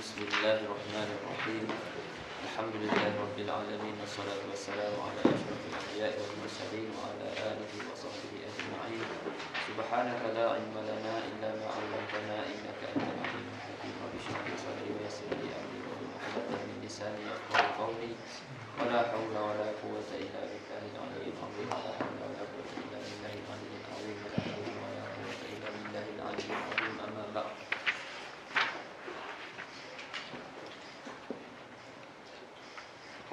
Bismillahirrahmanirrahim. Alhamdulillahirabbil alamin wassalatu wassalamu ala asyrafil anbiya'i wal mursalin wa ala alihi wa sahbihi ajma'in. Subhanaka la ilma lana illa ma 'allamtana innaka antal alimul hakim. Rabbi shrah li sadri wa yassir li amri wahlul 'uqdatam min lisani yafqahu qawli. Wa la hawla wa la quwwata illa billahil 'aliyyil 'azim. La hawla wa la quwwata illa billahil 'aliyyil 'azim. La hawla wa la quwwata illa billahil 'aliyyil 'azim. Amma ba'd.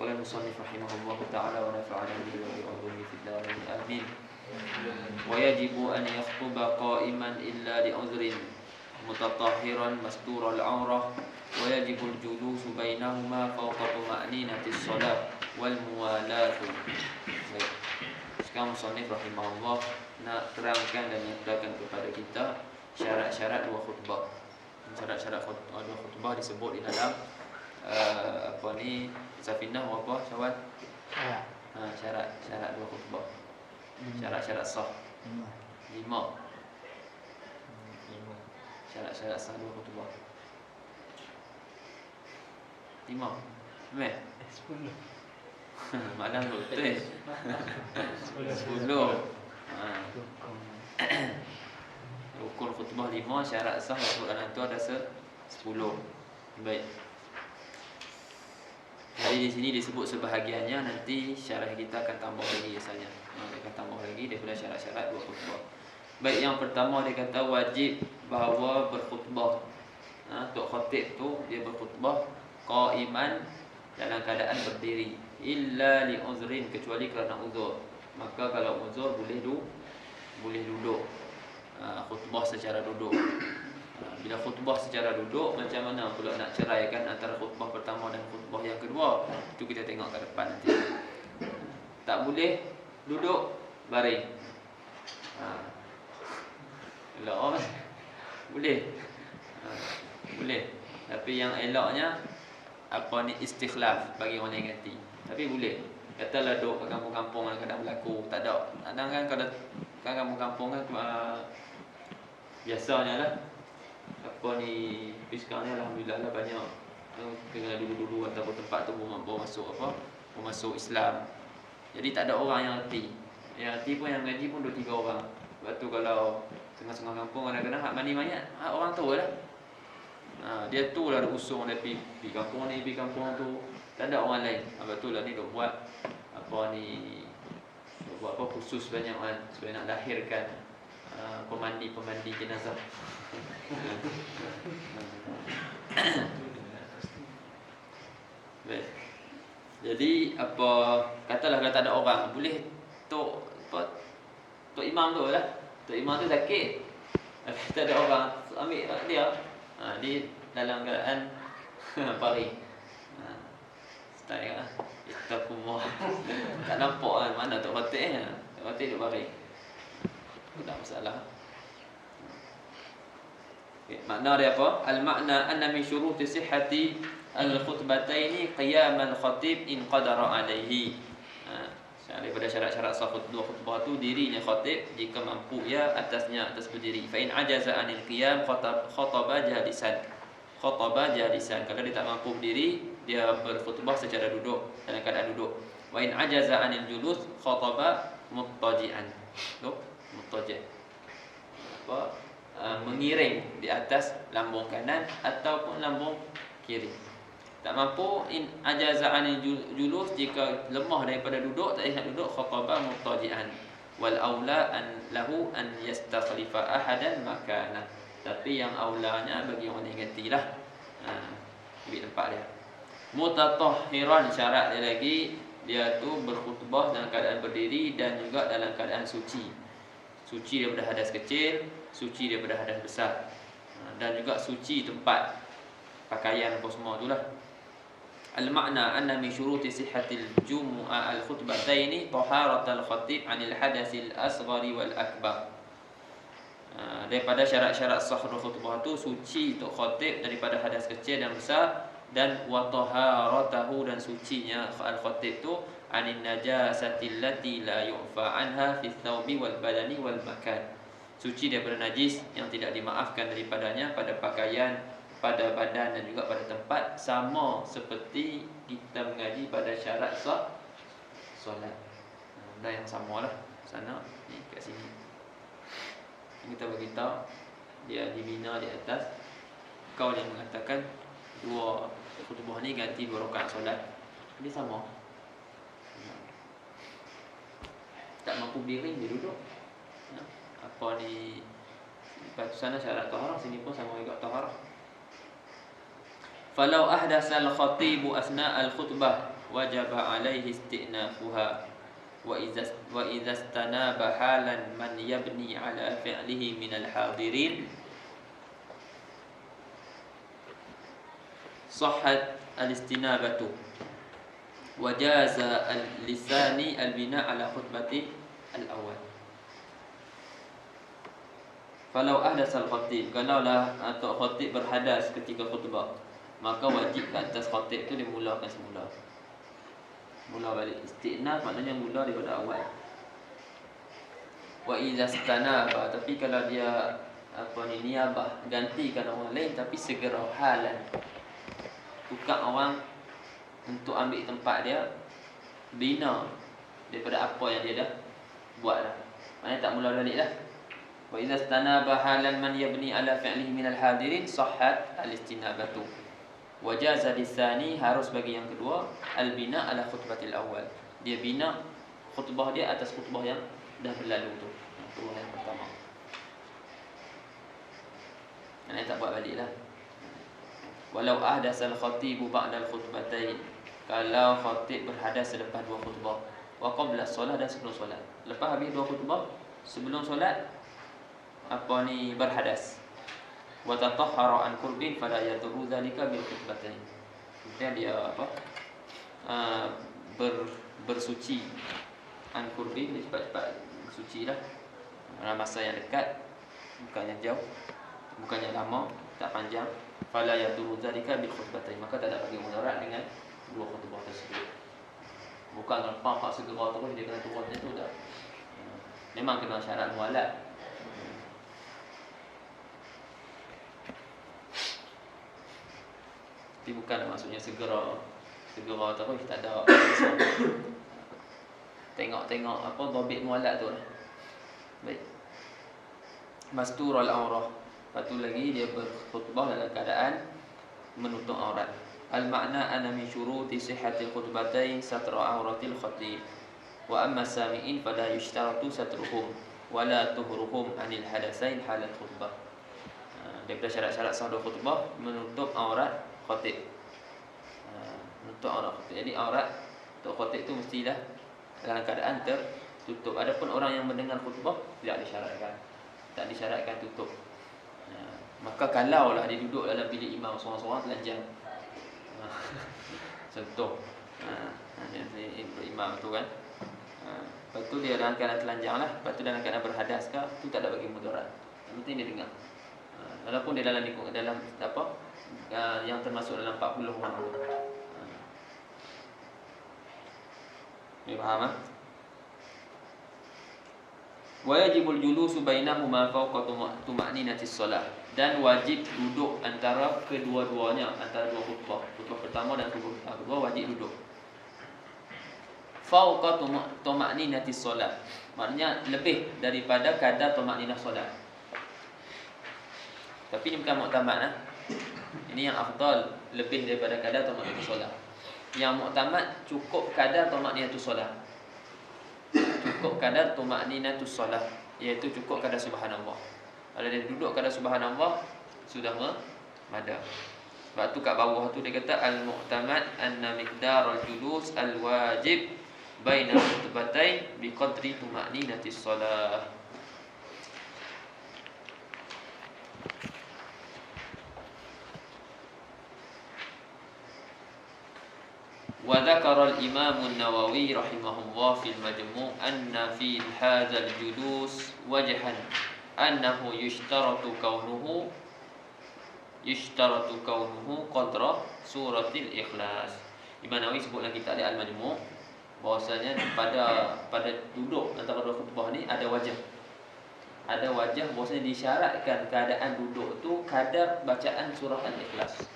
Qala al-musannif rahimahullahu ta'ala wa nafa'ana bihi wa bi ulumi fid dharain amin. Wa yajibu an yakhutuba qa'iman illa li 'udhrin mutatahhiran mastural 'aurah wa yajibu al-julusu bainahuma fawqa tuma'ninatis shalah wal muwalatu. Baik. Sekarang musannif rahimahullah nak terangkan dan menyatakan kepada kita syarat-syarat dua khutbah. Syarat-syarat dua khutbah disebut di dalam Safinah apa syawal? Syarat dua khutbah. Syarat-syarat sah. 5. Syarat-syarat sah dua khutbah. 5. Meh? 10. Malam betul. 10. Rukun khutbah 5, syarat sah disebut dalam tu ada 10. Baik. Jadi di sini disebut sebahagiannya, nanti syarah kita akan tambah lagi biasanya. Dia akan tambah lagi daripada syarat-syarat dua khutbah. Baik, yang pertama dia kata wajib bahawa berkhutbah. Tok khatib tu dia berkhutbah qaiman dalam keadaan berdiri, illa li uzrin, kecuali kerana uzur. Maka kalau uzur boleh duduk. Khutbah secara duduk. Bila khutbah secara duduk, macam mana pula nak ceraikan antara khutbah pertama dan khutbah yang kedua? Itu kita tengok ke depan nanti. Tak boleh duduk baring. Elok. Boleh. Boleh. Tapi yang eloknya istikhlaf bagi orang yang ganti. Tapi boleh. Katalah duduk kat kampung-kampung kadang berlaku, tak ada. Kadang kan kalau kampung-kampung kan biasanya lah tapi sekarang ni alhamdulillah lah banyak kena dulu-dulu ataupun tempat tu baru masuk Islam. Jadi tak ada orang yang reti. Yang reti pun yang ngaji pun 2-3 orang. Sebab tu kalau tengah-tengah kampung kadang-kadang hak mandi mayat, orang tua lah. Dia tu lah usung dia pergi kampung ni, pergi kampung tu. Tak ada orang lain. Sebab tu lah ni duk buat khusus banyak kan supaya nak lahirkan pemandi jenazah. Baik. Jadi katalah kalau tak ada orang, boleh tok imam tu lah. Tok imam tu sakit. Tak ada orang, ambil dia. Dia dalam keadaan baring. Style lah. Istaghfirullah. Tak nampak kan mana tok khatib ni. Tok khatib duk baring. Tak masalah. Makna dia apa? Al-makna anna min syuruti sihhati al-khutbataini qiyam al-khatib in qadara alaihi. Daripada syarat-syarat sah dua khutbah tu dirinya khatib jika mampu atas berdiri. Fa in ajaza anil qiyam khataba jalisan. Kalau dia tak mampu berdiri, dia berkhutbah secara duduk, dalam keadaan duduk. Wa in ajaza anil julus khataba muttaji'an. Muttaji'. Mengiring di atas lambung kanan ataupun lambung kiri. Tak mampu in ajaza anil julus, jika lemah daripada duduk, tak nak duduk, khataba muttaji'an. Wal aula an lahu an yastakhlifa ahadan makana. Tapi yang aulanya bagi orang yang gantilah. Ambil tempat dia. Mutatahhiran, syarat dia lagi, dia tu berkhutbah dalam keadaan berdiri dan juga dalam keadaan suci. Suci daripada hadas kecil, suci daripada hadas besar, dan juga suci tempat pakaian apa semua itulah. Al-makna anna min syuruti sihhatil jumu'ah al-khutbataini taharatul khatib 'anil hadasil asghari wal akbar. Daripada syarat-syarat sah khutbah tu suci untuk khatib daripada hadas kecil dan besar, dan wa taharatahu, dan sucinya al-khatib tu anin najasati allati la yu'fa anha fi thawbi wal badani wal makan. Suci daripada najis yang tidak dimaafkan daripadanya pada pakaian pada badan dan juga pada tempat, sama seperti kita mengaji pada syarat solat. Benda yang samalah sana ni kat sini. Kita beritahu dia dibina di atas kau yang mengatakan 2 khutbah ni ganti 2 rakaat solat. Dia sama. Tak mampu berdiri, dia duduk. Apa ni, lepas sana syarat taharah, sini pun sama juga taharah. Falau ahdasa al-khatib asna al-khutbah wajaba alaihi isti'nafuha wa idza istanaba halan man yabni ala fi'lihi min al-hadirin sahhat al-istinabatu wa jaza al-lisani al-bina ala khutbati al-awwal. Falau ahdasa al-khatib, kalaulah atau khatib berhadas ketika khutbah, maka wajib ke atas khatib tu dia mulakan semula. Mula balik. Istinaf maknanya mula daripada awal. Wa idza istanaba, tapi kalau dia niabah, gantikan orang lain tapi segera halan, tukar orang untuk ambil tempat dia, bina daripada apa yang dia dah buat dah. Maknanya tak mula balik dah. Wa idza istanaba halan man yabni ala fi'lihi min al-hadirin sahhat al-istinabatu. Wajaza lisani, harus bagi yang kedua, al-bina ala khutbatil awal. Dia bina khutbah dia atas khutbah yang dah berlalu tu. Khutbah yang pertama. Ini tak buat balik lah. Walau ahdasa al-khatibu ba'da al-khutbatain, kalau khatib berhadas selepas 2 khutbah, wa qabla solat, dan sebelum solat. Lepas habis 2 khutbah, sebelum solat berhadas. Wa tatahhara an qurbin fala yadurru dzalika bil khutbatain. Kemudian dia bersuci an qurbin, dia cepat-cepat bersucilah dalam masa yang dekat, bukannya jauh, bukannya lama, tak panjang. Fala yadurru dzalika bil khutbatain, maka tak ada bagi mudarat dengan 2 khutbah tersebut. Bukan nampak segera terus dia kena turun macam tu dah. Memang kena syarat mualat. Tapi bukan maksudnya segera terus, tak ada. Tengok dhabit mualat tu lah. Baik. Masturul aurah. Lepas tu lagi dia berkhutbah dalam keadaan menutup aurat. Al-makna anna min syuruti sihhatil khutbatain satra auratil khatib. Wa amma sami'in fala yushtaratu satruhum wala tuhruhum anil hadatsain halat khutbah. Daripada syarat-syarat sah khutbah menutup aurat khatib. Menutup aurat khatib. Jadi aurat untuk khatib tu mestilah dalam keadaan tertutup. Adapun orang yang mendengar khutbah tidak disyaratkan. Tak disyaratkan tutup. Maka kalaulah dia duduk dalam bilik imam seorang-seorang telanjang. Contoh. Imam tu kan. Lepas tu dia dalam keadaan telanjang lah. Lepas tu dalam keadaan berhadas ke, tu tak ada bagi mudarat. Yang penting dia dengar. Walaupun dia dalam yang termasuk dalam 40 orang tu. Ni faham ah? Wa yajibul julusu bainahuma fawqa tuma'ninatis shalah, dan wajib duduk antara kedua-duanya, antara 2 khutbah. Khutbah pertama dan khutbah kedua wajib duduk. Fawqa tuma'ninatis shalah, maknanya lebih daripada kadar tuma'ninah solat. Tapi ini bukan muktamad lah. Ini yang afdal, lebih daripada kadar tuma'ninah solat. Yang muktamad cukup kadar tuma'ninah solat. Cukup kadar tuma'ninah solat, iaitu cukup kadar subhanallah. Kalau dia duduk kadar subhanallah, sudah mada. Sebab tu kat bawah tu dia kata al-mu'tamad anna miqdarul julus al-wajib baina khutbatain biqadri tuma'ninatis shalah. Wa dzakara al-Imam an-Nawawi rahimahullah fil Majmu' anna fi hadzal julus wajhan annahu yushtaratu kaunuhu qadra suratil Ikhlas. Imam Nawawi sebut dalam kitab Al-Majmu' bahwasanya pada duduk antara 2 khutbah ni ada wajah. ada wajah bahwasanya disyaratkan keadaan duduk tu kadar bacaan surah Al-Ikhlas.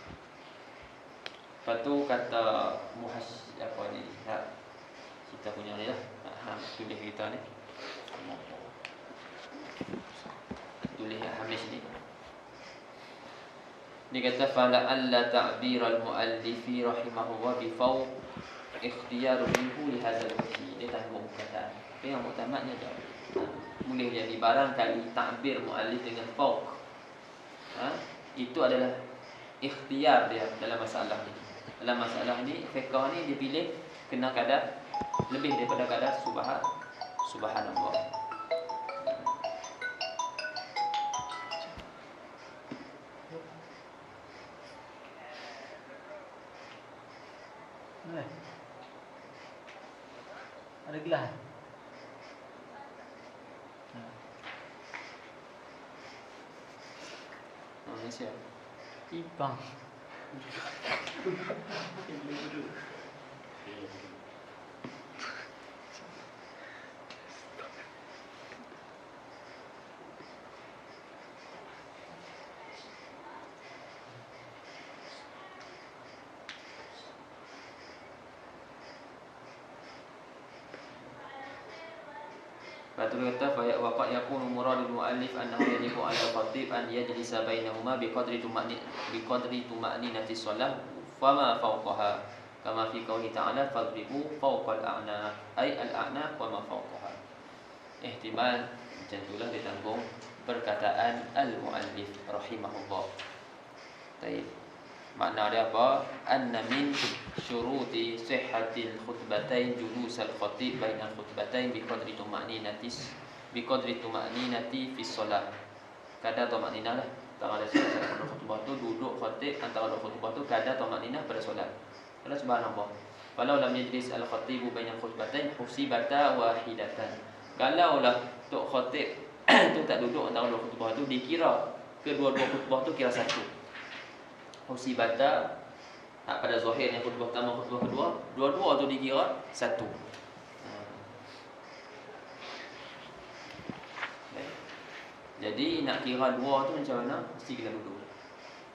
Lepas tu kata apa ni? Kita punya ni lah. Tulis kita ni. Tulis Hamis ni. Dia kata fala alla ta'bir al-muallifi rahimahullah bi fawq ikhtiyar minhu li hadzal wajhi. Dia tanggung perkataan. Apa yang muktamadnya dah. Boleh jadi barangkali takbir muallif dengan fawq. Itu adalah ikhtiar dia dalam masalah ni. Dalam masalah ni fiqh ni dia pilih kena kadar lebih daripada kadar subhanallah. Ada gelas. Malaysia. Ipang. Lepas tu dia kata fa waqad yakunu muradul muallif annahu yajibu 'ala al-khatib an yajlisa bainahuma biqadri tuma'ninati shalah fama fawqaha kama fi qouli ta'ala fadribu fawqa al-a'naq ay al-a'naq wa ma fawqaha. Ihtimal macam itulah ditanggung perkataan al-muallif rahimahullah. Baik. Makna dia apa? Anna min syuruti sihhatil khutbatain julus al-khatib bainal khutbatain biqadri tuma'ninati fi shalah. Kadar tuma'ninah lah. Antara ada khutbah tu duduk khatib antara dua khutbah tu kadar tuma'ninah pada solat. Kalau subhanallah. Walau lam yajlis al-khatibu bainal khutbatain husibata wahidatan. Kalaulah tok khatib tu tak duduk antara dua khutbah tu dikira kedua-dua khutbah tu kira satu. Husibata pada zahirnya khutbah pertama khutbah kedua, dua-dua tu dikira satu. Jadi nak kira dua tu macam mana? Mesti kena duduk.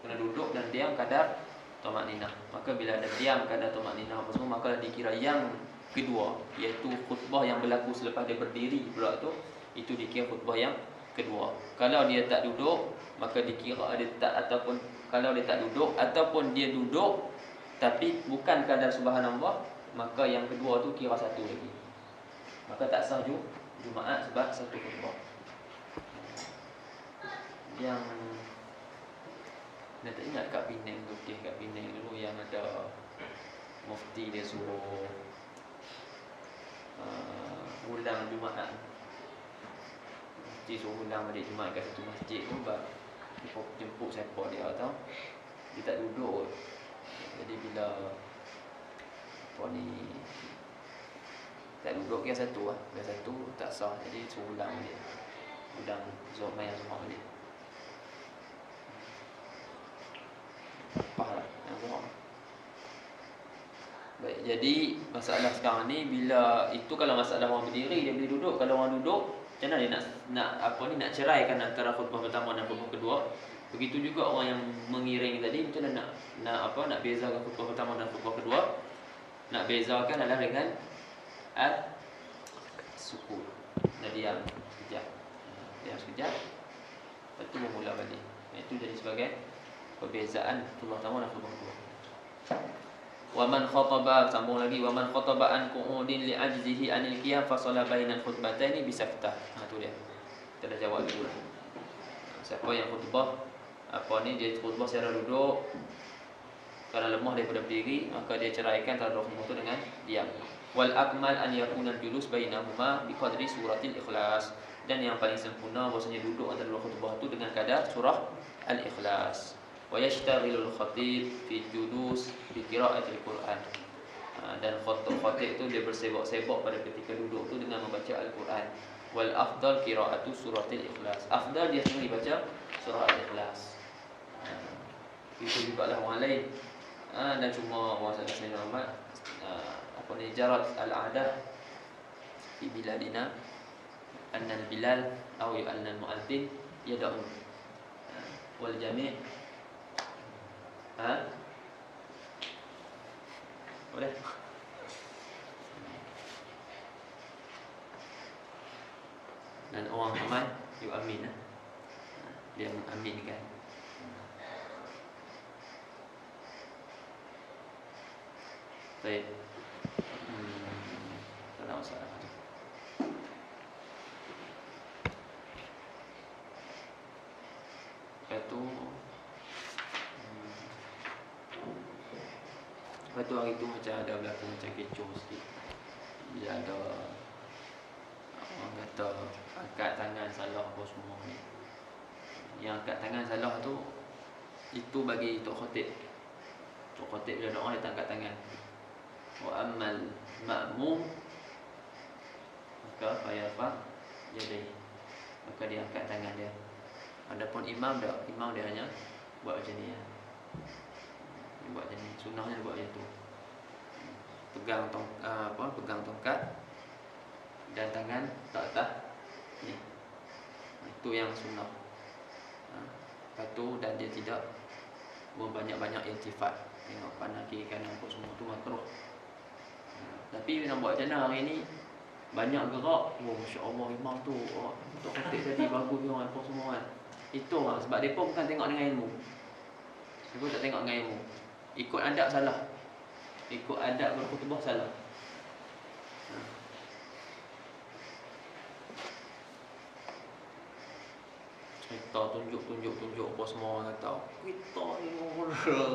Kena duduk dan diam kadar tumakninah. Maka bila ada diam kadar tumakninah apa semua, maka dikira yang kedua, iaitu khutbah yang berlaku selepas dia berdiri pula tu, itu dikira khutbah yang kedua. Kalau dia tak duduk, maka dikira dia tak, ataupun kalau dia tak duduk ataupun dia duduk tapi bukan kadar subhanallah, maka yang kedua tu kira satu lagi. Maka tak sah Jumaat sebab satu khutbah. Yang dia tak ingat kat Penang tu, kat Penang dulu yang ada mufti dia suruh ulang Jumaat. Mufti suruh ulang balik Jumaat kat satu masjid tu, jemput siapa dia tahu. Dia tak duduk. Jadi bila apa ni tak duduk kira satu lah. Kira satu tak sah. Jadi suruh ulang balik. Ulang Zuhur yang Zuhur balik. Faham yang Zuhur. Baik, jadi masalah sekarang ni bila itu kalau masalah orang berdiri dia boleh duduk. Kalau orang duduk macam mana dia nak ceraikan antara khutbah pertama dan khutbah kedua. Begitu juga orang yang mengiring tadi, macam mana nak bezakan khutbah pertama dan khutbah kedua. Nak bezakan adalah dengan sukun. Nak diam sekejap. Diam sekejap. Lepas tu memula balik. Itu jadi sebagai perbezaan khutbah pertama dan khutbah kedua. Wa man khataba, sambung lagi, wa man khataba an qu'udin li ajzihi anil qiyam fa sala bainal khutbataini bi saftah. Tu dia. Kita dah jawab dulu. Siapa yang khutbah dia khutbah secara duduk, kalau lemah daripada berdiri, maka dia ceraikan antara dua khutbah itu dengan diam. Wal akmal an yakuna al-julus bainahuma bi qadri suratil ikhlas. Dan yang paling sempurna bahwasanya duduk antara dua khutbah itu dengan kadar surah al-ikhlas. Wa yashtaghilul khatib fi julus bi qira'atil Quran. Dan khatib itu dia bersebok-sebok pada ketika duduk tu dengan membaca Al-Quran. Wal afdal qira'atu suratil ikhlas. Afdal dia sendiri baca surah al-ikhlas. Itu juga lah orang lain. Dan cuma orang Sayyidina Muhammad jarat al-adah di biladina anna al-bilal atau anna al-mu'adzin yad'un. Wal jami' boleh. Dan orang ramai yu'amin, dia mengaminkan. Baik. Tak ada masalah. Lepas tu hari tu macam ada berlaku macam kecoh sikit. Dia ada orang kata angkat tangan salah apa semua ni. Yang angkat tangan salah tu itu bagi tok khatib. Tok khatib bila doa dia tak angkat tangan. Wa ammal ma'mum maka fayafa jadi maka dia angkat tangan dia. Adapun imam dia hanya buat macam ni ya. Dia buat macam ni, sunnahnya dia buat macam tu. Pegang tongkat dan tangan tak atas ni. Itu yang sunnah. Lepas tu dan dia tidak berbanyak-banyak iltifat. Tengok pandang kiri kanan apa semua tu makruh. Tapi nak buat macam mana hari ni banyak gerak. Oh masya-Allah imam tu untuk khatib tadi bagus dia apa semua kan. Itu lah sebab depa bukan tengok dengan ilmu. Depa tak tengok dengan ilmu. Ikut adab salah. Ikut adab berkhutbah salah. Kita tunjuk apa semua orang kata. Kita ni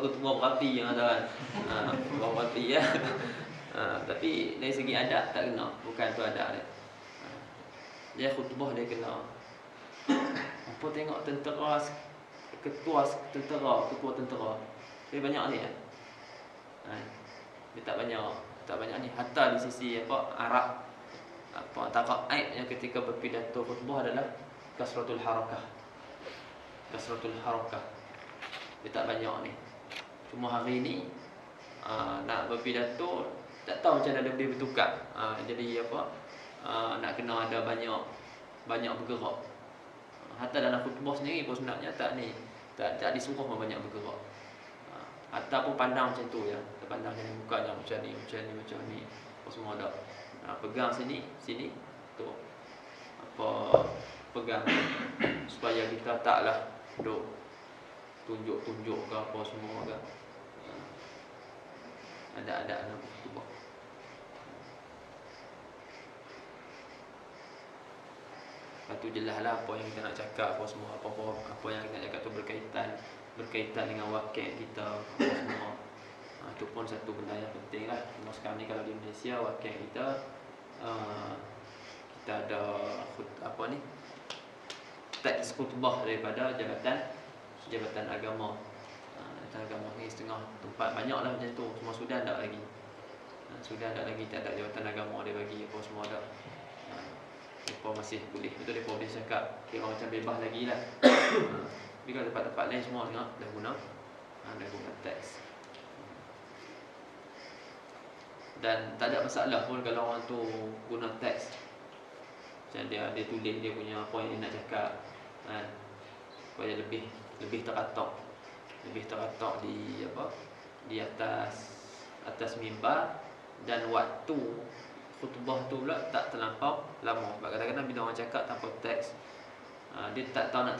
khutbah berapi yang ada kan. Khutbah berapi ya. Tapi dari segi adab tak kena. Bukan tu adab dia. Dia khutbah dia kena. Apa tengok tentera ketua tentera. Dia banyak ni ya. Dia tak banyak ni. Hatta di sisi Arab antara aib yang ketika berpidato khutbah adalah kasratul harakah. Dia tak banyak ni. Cuma hari ni nak berpidato tak tahu macam mana dia bertukar. Jadi nak kena ada banyak bergerak. Hatta dalam khutbah sendiri pun sebenarnya tak disuruh banyak bergerak. Hatta pun pandang macam tu ya. Kita pandang jadi mukanya macam ni. Apa semua ada. Pegang sini tu. Pegang supaya kita taklah duk tunjuk ke apa semua ke. Ada dalam khutbah. Lepas tu jelaslah apa yang kita nak cakap apa semua, apa yang kita nak cakap tu berkaitan dengan wakil kita apa semua. Itu pun satu benda yang penting lah. Sekarang ni kalau di Malaysia wakil kita kita ada teks khutbah daripada jabatan agama. Agama ni setengah tempat banyaklah macam tu. Semua Sudan tak lagi. Sudan tak lagi, tak ada jabatan agama dia bagi apa semua dah. Mereka masih boleh. Betul mereka boleh cakap kira macam bebas lagi lah. Tapi kalau tempat-tempat lain semua tengok dah guna teks. Dan tak ada masalah pun kalau orang tu guna teks. Macam dia tulis dia punya apa yang dia nak cakap kan. Supaya lebih teratak. Lebih teratak di atas mimbar. Dan waktu khutbah tu pula tak terlampau lama. Sebab kadang-kadang bila orang cakap tanpa teks, dia tak tahu nak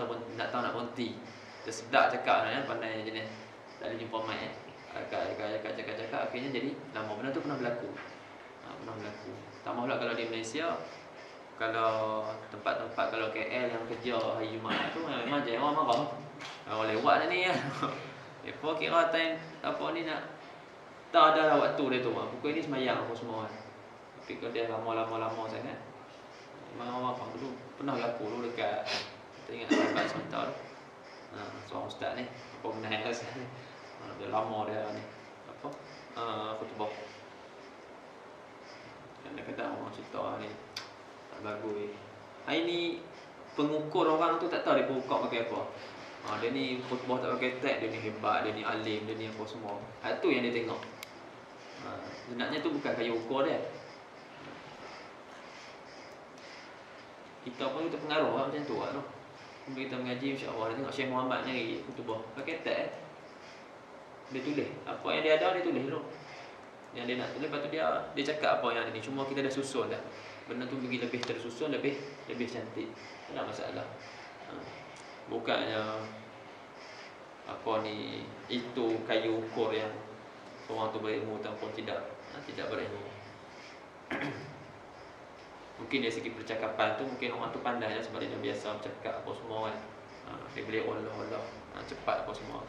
berhenti. Dia sedap cakap kan, pandai jenis tak ada jumpa mic cakap akhirnya jadi lama. Benda tu pernah berlaku. Tambah pula kalau di Malaysia, kalau tempat-tempat kalau KL yang kerja hari Jumaat tu memang je orang marah. Orang lewat dah ni ya. Depa kira time ni nak tak ada lah waktu dia tu. Pukul ni sembahyang apa semua kan. Tapi kalau dia lama sangat, memang orang marah. Dulu pernah berlaku dulu dekat, kita ingat sahabat sebentar tu. Seorang ustaz ni apa benda ni. Dia lama dia ni khutbah. Kadang-kadang orang cerita ni tak bagus. Hari ni pengukur orang tu tak tahu dia pengukur pakai apa. Dia ni khutbah tak pakai tag, dia ni hebat, dia ni alim, dia ni apa semua. Itu yang dia tengok. Sebenarnya tu bukan kayu ukur dia. Kita pun terpengaruh lah macam tu lah tu. Kita mengaji insya-Allah dia tengok Syekh Muhammad ni kutubah. Pakai tab dia tulis. Apa yang dia ada dia tulis dulu. Yang dia nak tulis lepas tu dia cakap apa yang ada ni. Cuma kita dah susun dah. Benda tu bagi lebih tersusun, lebih cantik. Tak ada masalah. Bukannya apa ni itu kayu ukur yang seorang tu berilmu ataupun tidak berilmu. Mungkin dari segi percakapan tu mungkin orang tu pandai lah sebab dia dah biasa bercakap apa semua kan. Dia boleh olah cepat apa semua.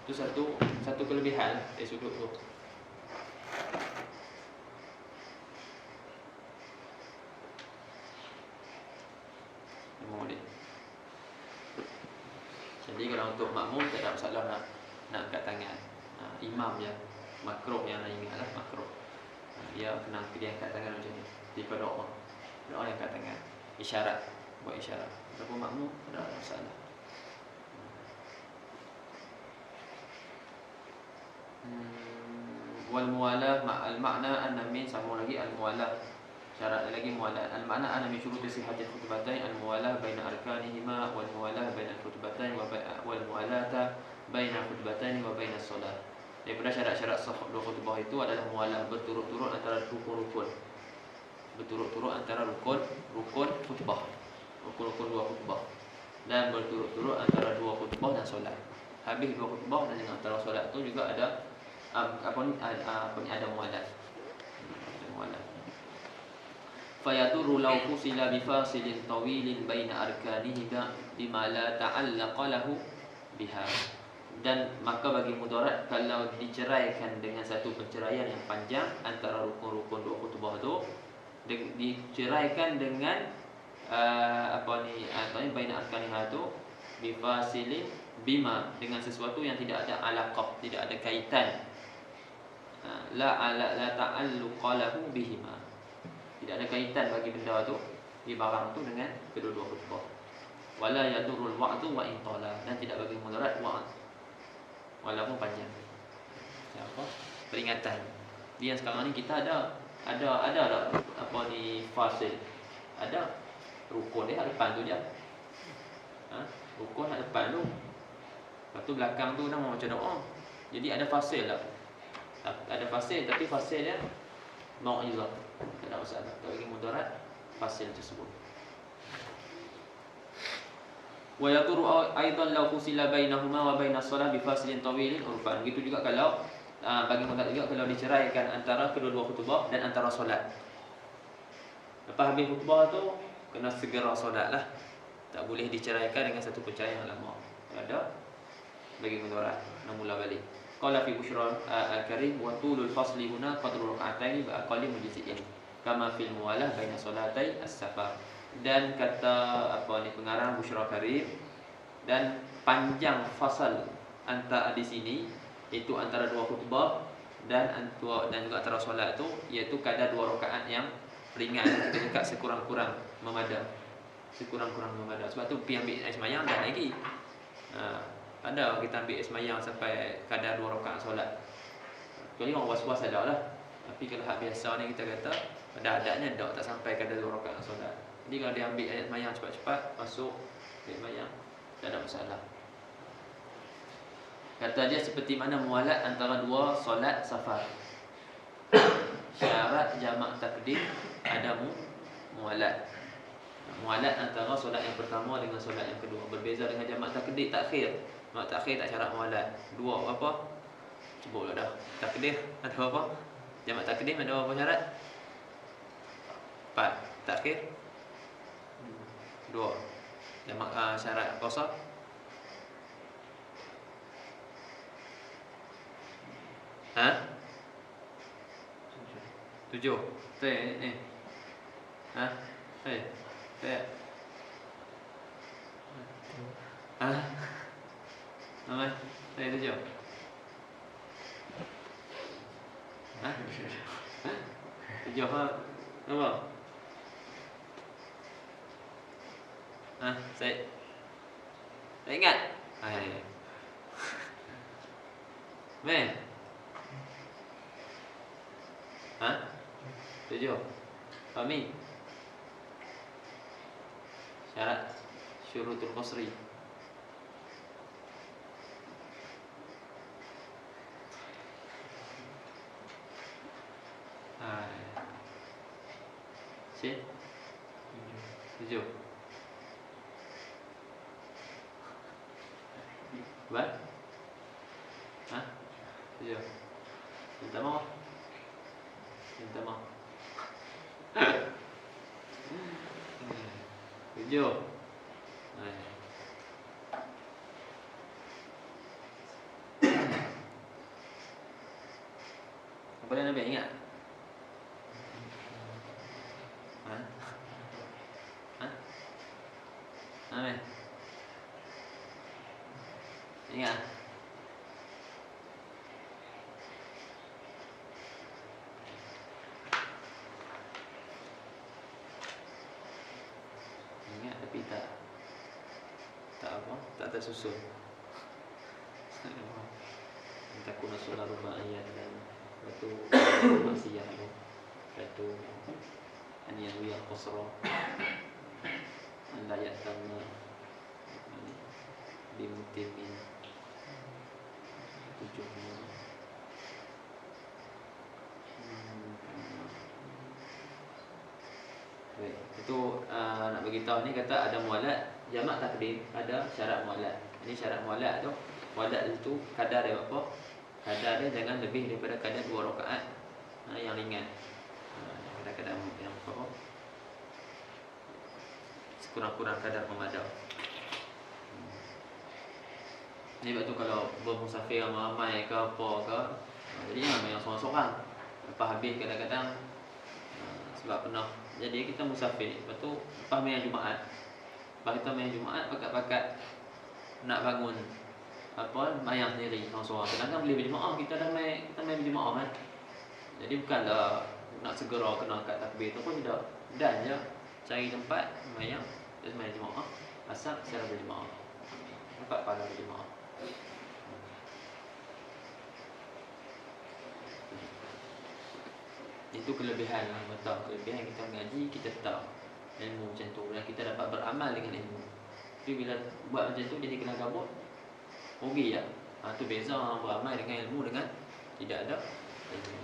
Itu satu kelebihan dari sudut tu. Jadi kalau untuk makmum tak ada masalah nak angkat tangan. Imam je makruh yang lain ingatlah makruh. Dia kena dia angkat tangan macam ni. Di doa yang angkat tangan. Isyarat, buat isyarat. Tapi makmum tak ada masalah. Wal muwalah ma'al makna anna min sama lagi al muwalah. Syarat lagi muwalah. Al makna anna min syurut sihhatil khutbatain al muwalah baina arkanihima wal muwalah baina al khutbatain wal muwalata baina al khutbatain wa baina as-salat. Daripada syarat-syarat sah dua khutbah itu adalah muwalah berturut-turut antara rukun-rukun. Berturut-turut antara rukun khutbah. Rukun dua khutbah. Dan berturut-turut antara dua khutbah dan solat. Habis dua khutbah dan antara solat tu juga ada ada muwalah. Fayaduru law fusila bi fasilin tawilin baina arkanihi bima la ta'allaqa lahu biha. Dan maka bagi mudarat kalau diceraikan dengan satu perceraian yang panjang antara rukun-rukun dua khutbah tu, diceraikan dengan baina arkaniha tu bi fasilin bima, dengan sesuatu yang tidak ada alaqah, tidak ada kaitan, la ta'alluqa lahu bihima, tidak ada kaitan bagi benda tu di barang tu dengan kedua-dua khutbah. Wala yadurul wa'du wa in tala, dan tidak bagi mudarat wa'd walaupun panjang. Apa? Peringatan. Dia sekarang ni kita ada apa ni fasil. Ada rukun dia depan tu dia. Rukun kat depan tu. Lepas tu belakang tu nama macam doa. Jadi ada fasil lah. Ada fasil, tapi fasil dia mau'izah. Tak ada masalah. Tak bagi mudarat fasil tersebut. Wa yaduru aidan law fusila bainahuma wa bainas salah bi fasilin tawilin urfan. Begitu juga kalau bagi mudarat juga kalau diceraikan antara kedua-dua khutbah dan antara solat. Lepas habis khutbah tu kena segera solat lah. Tak boleh diceraikan dengan satu perceraian yang lama. Ada bagi mudarat nak mula balik. Qala fi bushra al-karim wa tulul fasli huna qadru rak'ataini bi aqalli mujzi'in kama fil muwalah baina salatai as-safar. Dan kata pengarang Bushra Karim, dan panjang fasal antara di sini itu antara dua khutbah dan juga antara solat tu iaitu kadar 2 rakaat yang ringan, dekat sekurang-kurang memadam. Sebab tu pergi ambil air semayang dah lagi. Ada kita ambil air semayang sampai kadar 2 rakaat solat. Kalau orang was-was ada lah. Tapi kalau hak biasa ni kita kata pada adatnya tak sampai kadar 2 rakaat solat. Jadi kalau dia ambil ayat mayang cepat-cepat masuk ayat mayang, tak ada masalah. Kata dia seperti mana muwalat antara dua solat safar. Syarat jamak takdim ada muwalat. Muwalat antara solat yang pertama dengan solat yang kedua. Berbeza dengan jamak takdim takhir. Jamak takhir tak syarat muwalat. Dua apa? Sebutlah dah. Takdim ada apa? Jamak takdim ada apa syarat? 4. Takhir 2. Jamak syarat qasar 7. Ni. Nama? Saya 7. 7 apa? Saya tak ingat. Meh. 7. Fahmi? syurutul qasri. Cik 7. Baik. Ha? 7. Minta maaf. Minta maaf. 7. Apa dia Nabi ingat? Ha? Ha? Nabi ingat? Ingat tapi tak apa, tak tersusun. Takut nasrul arba ayat dan itu maksiyah itu aniyah qasra anda yatamna bimutimin 7. Baik, itu nak bagi tahu ni kata ada mualat jamak takdim, ada syarat mualat. Ini syarat mualat tu, mualat itu kadar dia apa? Kadar dia jangan lebih daripada kadar 2 rakaat yang ringan. Kadar-kadar yang apa? Sekurang-kurang kadar pemadam. Ni sebab tu kalau bermusafir ramai-ramai ke apa ke, jadi jangan main seorang-seorang. Lepas habis kadang-kadang sebab pernah jadi kita musafir, lepas tu lepas main Jumaat, lepas kita main Jumaat pakat-pakat nak bangun apa mayang sendiri seorang-seorang. Kadang-kadang boleh berjemaah, kita main berjemaah kan. Jadi bukanlah nak segera kena angkat takbir tu pun tidak. Dan je cari tempat mayang terus main jemaah, asal secara berjemaah. Dapat pahala berjemaah. Itu kelebihan lah, betul. Kelebihan kita mengaji, kita tahu ilmu macam tu dan kita dapat beramal dengan ilmu. Tapi bila buat macam tu jadi kena gabut, rugi ya. Tu beza beramal dengan ilmu dengan tidak ada ilmu.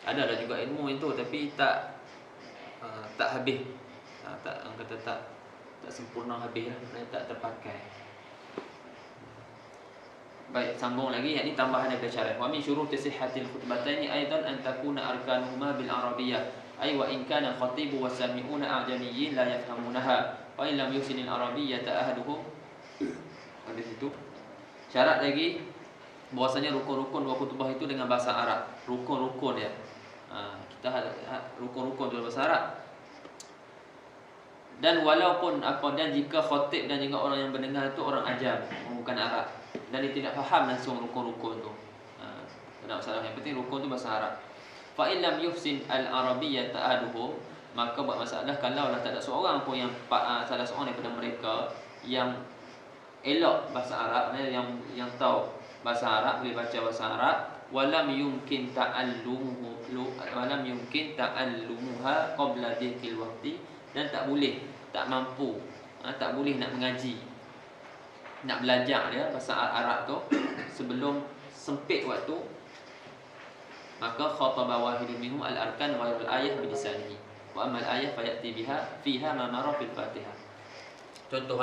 Ada juga ilmu itu tapi tak habis. Tak orang kata tak sempurna habis lah, tak terpakai. Baik, sambung lagi, yakni tambahan daripada syarah. Wa min syuruti sihhatil khutbataini aidan an takuna arkanuhuma bil arabiyyah. Ay wa in kana khatibu wasami'una a'jamiyyin la yafhamunaha. Wa in lam yusinil arabiyyata ahaduhum. Hadis itu. Syarat lagi bahwasanya rukun-rukun dua khutbah itu dengan bahasa Arab. Rukun-rukun ya. Kita rukun-rukun dalam bahasa Arab. Dan walaupun dan jika khatib dan juga orang yang mendengar itu orang ajam, bukan Arab, dan dia tidak faham langsung rukun-rukun tu. Tak ada masalah, yang penting rukun tu bahasa Arab. Fa in lam yuhsin al-arabiyyah ta'aduhu, maka buat masalah kalau tak ada seorang pun yang salah seorang daripada mereka yang elok bahasa Arab, yang tahu bahasa Arab, boleh baca bahasa Arab, walam yumkin ta'allumuha qabla dhikil waqti, dan tak mampu nak mengaji, nak belajar dia bahasa Arab tu sebelum sempit waktu, maka khataba wahidun minhum al-arkan ghairul ayah bi lisanihi wa amal ayah fayati fiha ma mara fil Fatihah. Contoh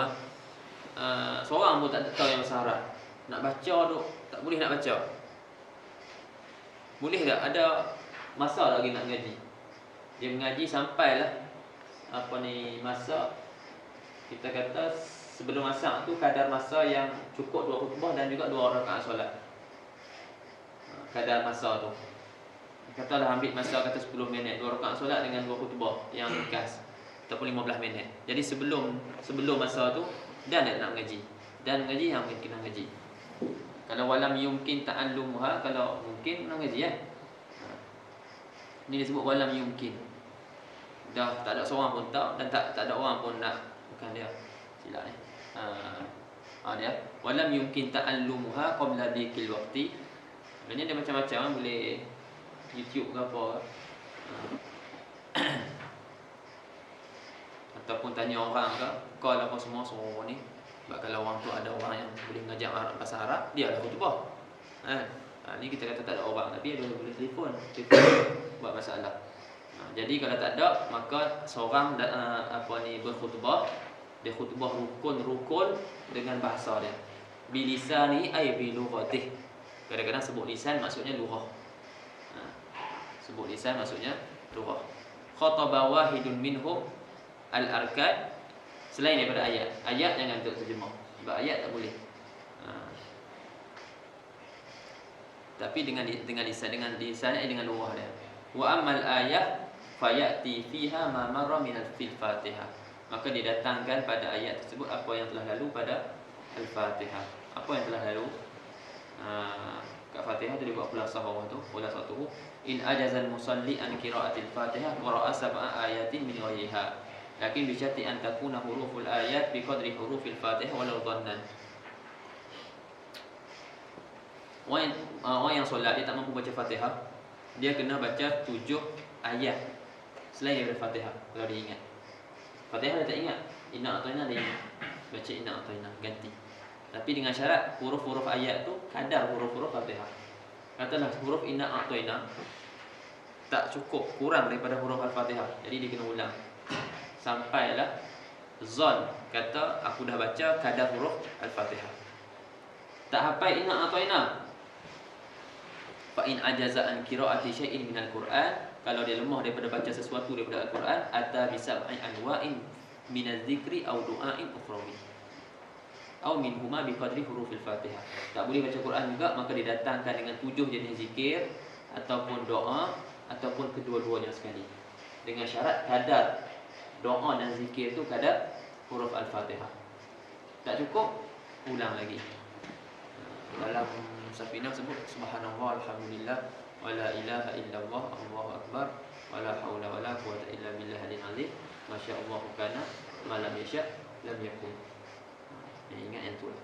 seorang pun tak tahu yang bahasa Arab, nak baca tu tak boleh nak baca. Boleh tak ada masa lagi nak mengaji? Dia mengaji sampailah masa kita kata sebelum masak tu kadar masa yang cukup 2 khutbah dan juga 2 rakaat solat. Kadar masa tu. Katalah ambil masa kata 10 minit, 2 rakaat solat dengan 2 khutbah yang ringkas ataupun 15 minit. Jadi sebelum masa tu dan nak mengaji. Dan mengaji yang mungkin kena mengaji. Kalau walam yumkin ta'allumuha, kalau mungkin kena mengaji ya. Ini disebut walam yumkin. Dah tak ada seorang pun tahu dan tak ada orang pun nak, bukan dia silap ni. Dia walam yumkin ta'allumuha qabla dhikil waqti. Sebenarnya dia macam-macam, boleh YouTube ke apa. Ataupun tanya orang ke, call apa semua ni. Sebab kalau orang tu ada orang yang boleh mengajar Arab, bahasa Arab, dia lah khutbah. Ni kita kata tak ada orang, tapi dia boleh telefon buat masalah. Jadi kalau tak ada, maka seorang berkhutbah, dia khutbah rukun-rukun dengan bahasa dia. Bilisani ay bilughatih. Kadang-kadang sebut lisan maksudnya lughah. Sebut lisan maksudnya lughah. Khataba wahidun minhum al-arkan, selain daripada ayat. Ayat jangan untuk terjemah. Sebab ayat tak boleh. Tapi dengan lisan, dengan lughah dia. Wa amal ayat fayati fiha ma marra min fil Fatihah. Maka didatangkan pada ayat tersebut apa yang telah lalu pada Al-Fatihah. Apa yang telah lalu? Kat Fatihah tu dia buat khulasah bawah tu. Khulasah tu, in ajazal musalli an qira'atil Fatihah qara'a sab'a ayatin min ghayriha. Lakin bi syarti an takuna huruful ayat bi qadri hurufil Fatihah walau dhannan. Orang yang solat dia tak mampu baca Fatihah, dia kena baca 7 ayat selain daripada Fatihah. Kalau dia ingat Fatihah dia tak ingat, inna a'tayna dia ingat, baca inna a'tayna ganti. Tapi dengan syarat huruf-huruf ayat tu kadar huruf-huruf Fatihah. Katalah huruf inna a'tayna tak cukup, kurang daripada huruf Al-Fatihah, jadi dia kena ulang sampailah zon kata aku dah baca kadar huruf Al-Fatihah. Tak hafal inna a'tayna, fa in ajaza an qira'ati syai'in minal Qur'an, kalau dia lemah daripada baca sesuatu daripada Al-Quran, ata bisab'i anwa'in minaz zikri aw du'ain ukhrawi aw minhuma biqadri hurufil Fatihah. Tak boleh baca Quran juga, maka didatangkan dengan 7 jenis zikir ataupun doa ataupun kedua-duanya sekali. Dengan syarat kadar doa dan zikir tu kadar huruf Al-Fatihah. Tak cukup, ulang lagi. Dalam Safinah sebut subhanallah alhamdulillah wa la ilaha illallah Allahu akbar wa la haula wa la quwwata illa billahil azim masyaallah kana ma lam yasha lam yakun. Ingat yang tu lah.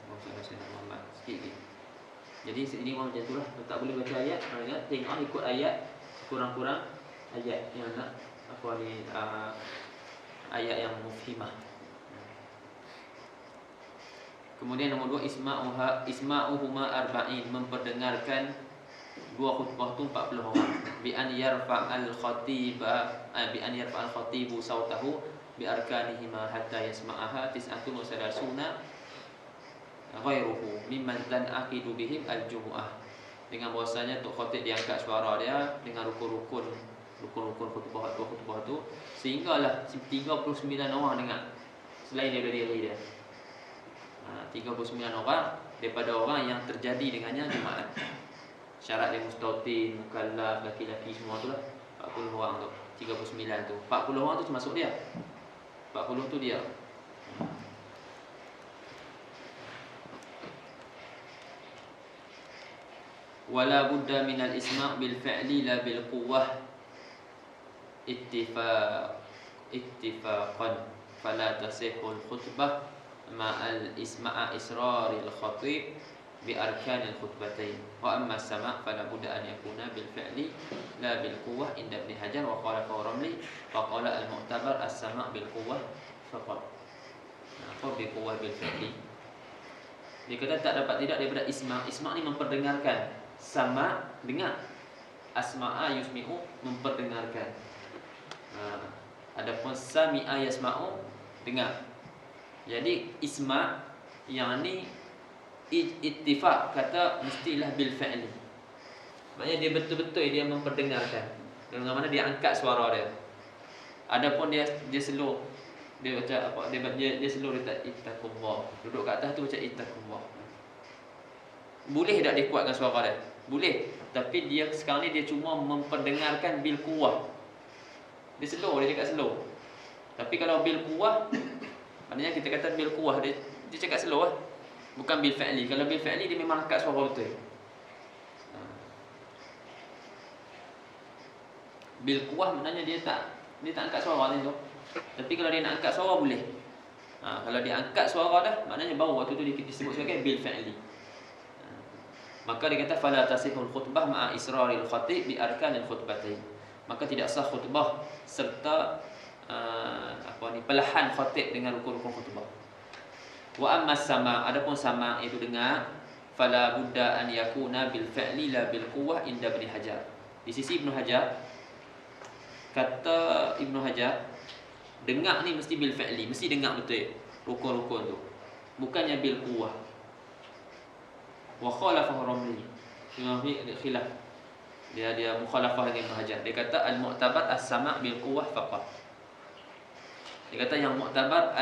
Maksudnya saya Muhammad sikit lagi. Jadi ini macam tu lah. Tak boleh baca ayat, tengok ikut ayat, kurang-kurang ayat yang nak ayat yang mufhimah. Kemudian nombor 2, isma'uhuma arba'in, memperdengarkan dua khutbah tu 40 orang. Bi an yarfa'al khatibu sautahu bi arkanihima hatta yasma'aha tis'atun wa salasuna ghairuhu mimman tan'aqidu bihim al-jumu'ah. Dengan bahasanya tok khatib diangkat suara dia dengan rukun-rukun khutbah tu sehinggalah 39 orang dengar selain daripada diri dia. 39 orang daripada orang yang terjadi dengannya jemaat. Syarat dia mustautin, mukallaf, laki-laki semua tu lah. 40 orang tu, 39 tu. 40 orang tu termasuk dia. 40 tu dia. Wala budda minal isma' bil fi'li la bil quwwah ittifaqan fala tasihul khutbah ma'al isma'a israril khatib bi arkanil khutbatain wa amma sama' fala budda an yakuna bil fi'li la bil quwwah inda Ibn Hajar wa qala Ramli fa qala al mu'tabar as-sama' bil quwwah faqat. Apa bil quwwah bil fi'li? Dia kata tak dapat tidak daripada isma'. Isma' ni memperdengarkan, sama dengar, asma'a yusmi'u memperdengarkan. Adapun sami'a yasma'u dengar. Jadi isma' yang ni ittifaq kata mestilah bil fi'li. Maknanya dia betul-betul dia memperdengarkan. Dengan mana dia angkat suara dia. Adapun dia slow. Dia baca apa? Dia slow, dia tak ittaqullah. Duduk kat atas tu baca ittaqullah. Boleh tak dia kuatkan suara dia? Boleh. Tapi dia sekarang ni dia cuma memperdengarkan bil quwwah. Dia slow, dia cakap slow. Tapi kalau bil quwwah, maknanya kita kata bil quwwah, dia cakap slow lah. Bukan bil fi'li. Kalau bil fi'li dia memang angkat suara betul. Bil quwwah maknanya dia tak angkat suara ni tu. Tapi kalau dia nak angkat suara boleh. Kalau dia angkat suara dah, maknanya baru waktu tu dia disebut sebagai bil fi'li. Maka dia kata fala tasihul khutbah ma'a israril khatib bi arkanil khutbatain. Maka tidak sah khutbah serta perlahan khatib dengan rukun-rukun khutbah. Wa amma sama, adapun sama itu dengar, fala budda an yakuna bil fi'li la bil quwwah inda Ibn Hajar. Di sisi Ibn Hajar, kata Ibn Hajar, dengar ni mesti bil fi'li, mesti dengar betul rukun-rukun tu, bukannya bil quwwah. Wa khalafahu Ramli, Imam khilaf, dia mukhalafah dengan Ibn Hajar. Dia kata al-mu'tabar as-sama' bil quwwah faqat. Dia kata yang mu'tabar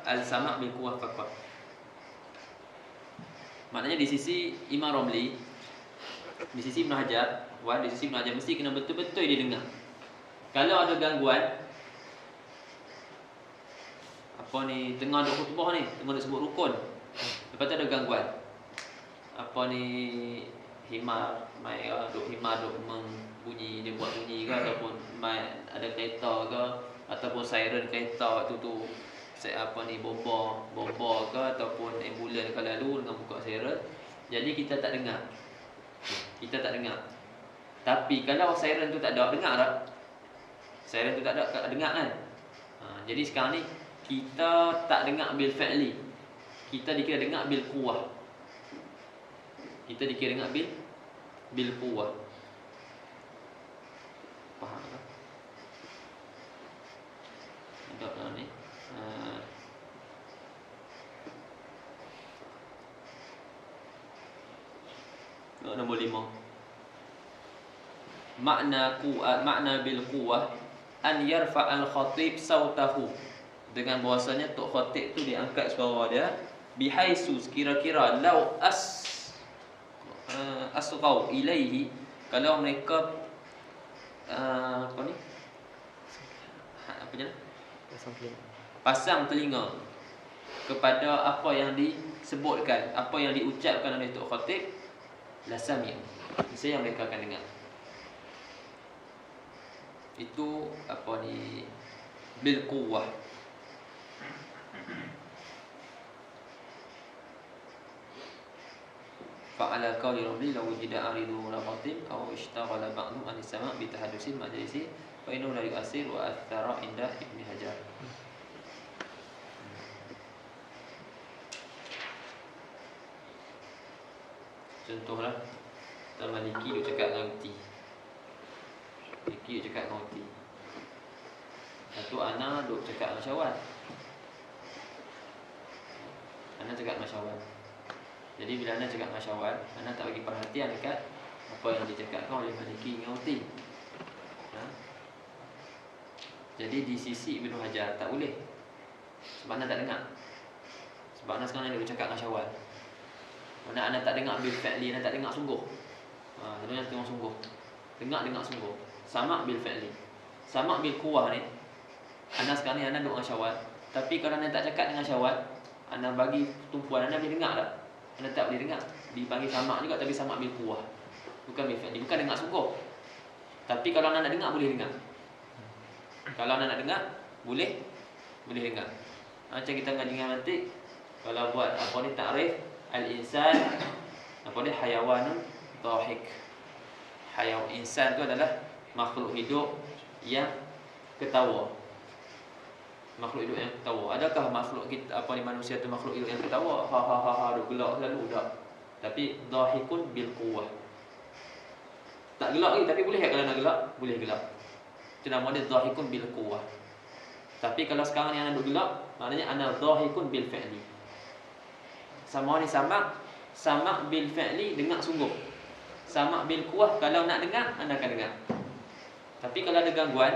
al-sama' bil quwwah faqat. Maknanya di sisi Imam Ramli, di sisi Ibn Hajar, di sisi Ibn Hajar mesti kena betul-betul dia dengar. Kalau ada gangguan, tengah duk khutbah ni, tengah duk sebut rukun, lepas tu ada gangguan, himar duk membunyi, dia buat bunyi ke, ataupun ada kereta ke, ataupun siren kereta tu bomba ke, ataupun ambulans kalau lalu dengan buka siren, jadi kita tak dengar. Tapi kalau siren tu tak ada, dengar tak? Siren tu tak ada, dengar kan? Jadi sekarang ni kita tak dengar bil fi'li, kita dikira dengar bil quwwah. Kita dikira dengar bil quwwah. Faham tak? Ada tak ni? Nombor 5. Makna bil quwwah an yarfa al khatib sautahu, dengan bahasanya tok khatib tu dia angkat suara dia, bihaisu, kira-kira lau asghau ilaihi, kalau mereka pasang telinga kepada apa yang disebutkan, apa yang diucapkan oleh tok khatib, la sami'u, niscaya mereka akan dengar. Itu bil quwwah. Fa'ala qawli Ramli law wujida aridu la khatib aw ishtaghala ba'dhum an as-sama' bi tahaddusil majlisi fa innahu la yu'assir wa athara inda Ibn Hajar. Contohlah, Maliki duk cakap dengan reti, Satu Ana duk cakap dengan Syawal, Jadi bila Ana cakap dengan Syawal, Ana tak bagi perhatian dekat apa yang dicakapkan oleh Maliki dengan reti. Jadi di sisi Ibn Hajar tak boleh, sebab Ana tak dengar. Sebab Ana sekarang duk cakap dengan Syawal, mana Ana tak dengar bil fi'li, Ana tak dengar sungguh. Sebenarnya tengok sungguh, dengar sungguh. Sama' bil fi'li, sama' bil quwwah ni, Ana sekarang ni Ana duk dengan Syawal, tapi kalau Ana tak cakap dengan Syawal, Ana bagi tumpuan, Ana boleh dengar tak? Ana tak boleh dengar. Dipanggil sama' juga, tapi sama' bil quwwah, bukan bil fi'li, bukan dengar sungguh. Tapi kalau Ana nak dengar, boleh dengar. Kalau Ana nak dengar, boleh dengar. Macam kita ngaji dengan mantik, kalau buat ta'rif al-insan, hayawanun dhahik. Hayawan insan tu adalah makhluk hidup yang ketawa. Adakah makhluk kita manusia tu makhluk hidup yang ketawa? Duk gelak selalu tak. Tapi dhahikun bil quwwah. Tak gelak lagi, tapi boleh kalau nak gelak, boleh gelak. Itu nama dia dhahikun bil quwwah. Tapi kalau sekarang ni ana duk gelak, maknanya ana dhahikun bil fi'li. Sama ni sama bil fi'li, dengar sungguh. Sama bil quwwah, kalau nak dengar, anda akan dengar. Tapi kalau ada gangguan,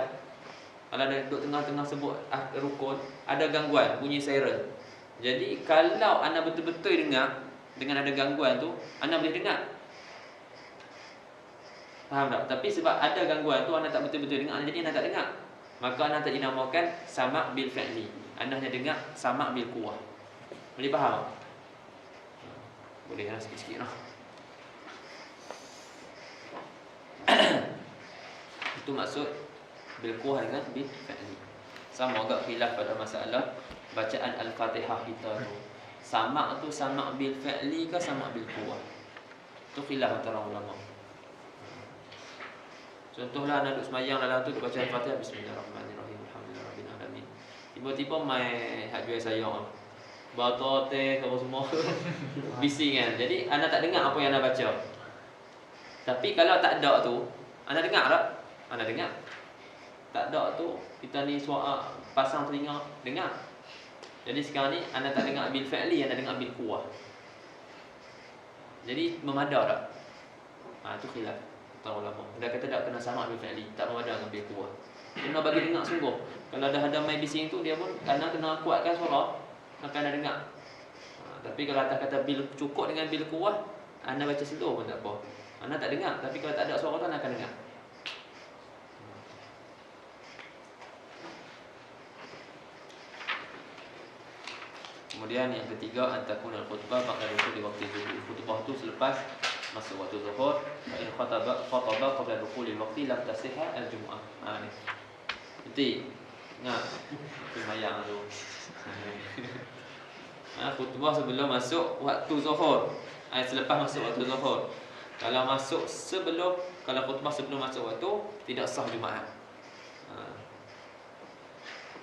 kalau ada duduk tengah-tengah sebut rukun, ada gangguan, bunyi siren. Jadi kalau anda betul-betul dengar, dengan ada gangguan tu, anda boleh dengar. Faham tak? Tapi sebab ada gangguan tu, anda tak betul-betul dengar, jadi anda tak dengar. Maka anda tak dinamakan sama bil fi'li. Anda hanya dengar sama bil quwwah. Boleh faham? Boleh lah, sikit-sikit lah. Itu maksud bil quwwah dengan bil fi'li. Sama agak khilaf pada masalah bacaan Al-Fatihah kita tu. Sama' tu sama' bil fi'li ke sama' bil quwwah? Itu khilaf antara ulama. Contohlah anak duduk semayang dalam tu baca Al-Fatihah, bismillahirrahmanirrahim, alhamdulillah. Tiba-tiba mai hak jual sayur. Botol teh semua bising kan. Jadi anda tak dengar apa yang anda baca. Tapi kalau tak ada tu, anda dengar tak? Anda dengar. Tak ada tu, kita ni suara pasang telinga, dengar. Jadi sekarang ni anda tak dengar bil fi'li, anda dengar bil quwah. Jadi memadar tak? Tu khilaf kata ulama. Dia kata tak kena sama bil fi'li, tak memadar dengan bil quwah. Kena bagi dengar sungguh. Kalau dah ada mai bising tu, dia pun kena kuatkan suara, maka anda dengar. Tapi kalau atas kata bil cukup dengan bil quwah, anda baca slow pun tak apa. Anda tak dengar, tapi kalau tak ada suara tu anda akan dengar. Kemudian yang ketiga, antakun al-khutbah ba'da dukhul di waktu zuhur. Khutbah tu selepas masuk waktu zuhur. Fa in khataba qabla dukhul al-waqti lam tasihha al-jum'ah. Ni. Betul. Ingat sembahyang tu. Khutbah sebelum masuk waktu zuhur. Selepas masuk waktu zuhur. Kalau khutbah sebelum masuk waktu, tidak sah Jumaat.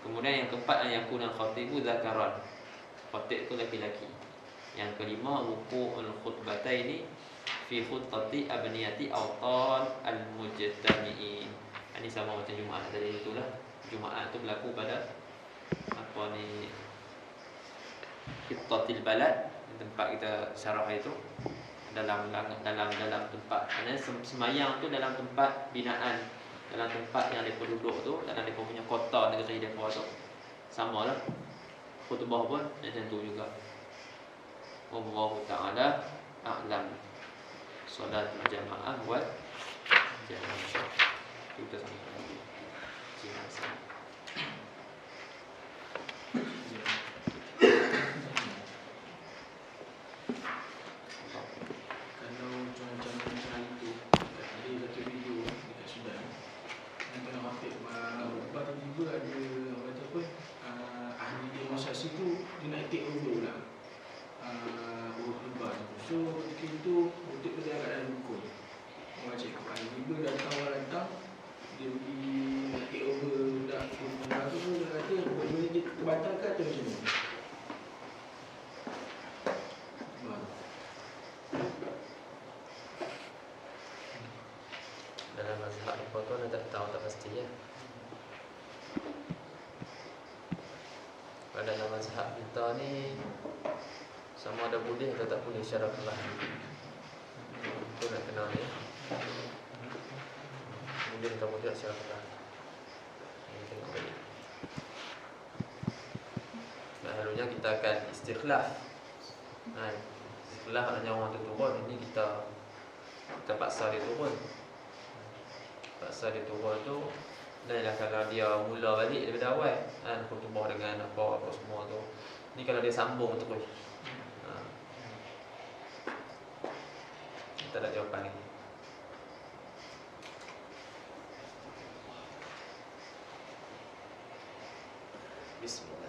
Kemudian yang keempat, yakuna khatibu zakaran. Khatib itu laki-laki. Yang kelima, wuqu'ul khutbataini fi khutbati abniyati awtan al-mujtami'in. Ini sama macam Jumaat tadi itulah. Jumaat itu berlaku pada khutbatil balad, tempat kita syarah itu, dalam tempat. Kerana semayang tu dalam tempat binaan, dalam tempat yang mereka duduk tu, dalam mereka punya kota negeri mereka tu. Samalah. Khutbah pun macam tu juga. Wallahu ta'ala a'lam. Solat jamaah buat jamaah. Kita sampai lagi. Terima kasih. Kalau macam itu, tadi satu video dekat Sudan, yang tengah hafid khutbah tiba-tiba ada apa ahli demonstrasi tu dia nak take over pula khutbah tu. So ketika itu khutib tu dalam keadaan dukung. Orang cakap tiba orang datang dia pergi nak take over budak khutbah tu, dia kata boleh dia terbatalkan atau macam ni. Dalam mazhab mereka tu anda tak tahu, tak pasti ya. Pada dalam mazhab kita ni sama ada boleh atau tak boleh secara perlahan. Itu nak kenal ya. Boleh atau tidak secara perlahan. Ini tengok balik. Selalunya kita akan istikhlaf. Istikhlaf hanya orang tu turun. Ini kita paksa dia turun. Paksa dia turun tu, dan kalau dia mula balik daripada awal, khutbah dengan apa semua tu, ni kalau dia sambung terus, kita tak jawapan lagi. Bismillah.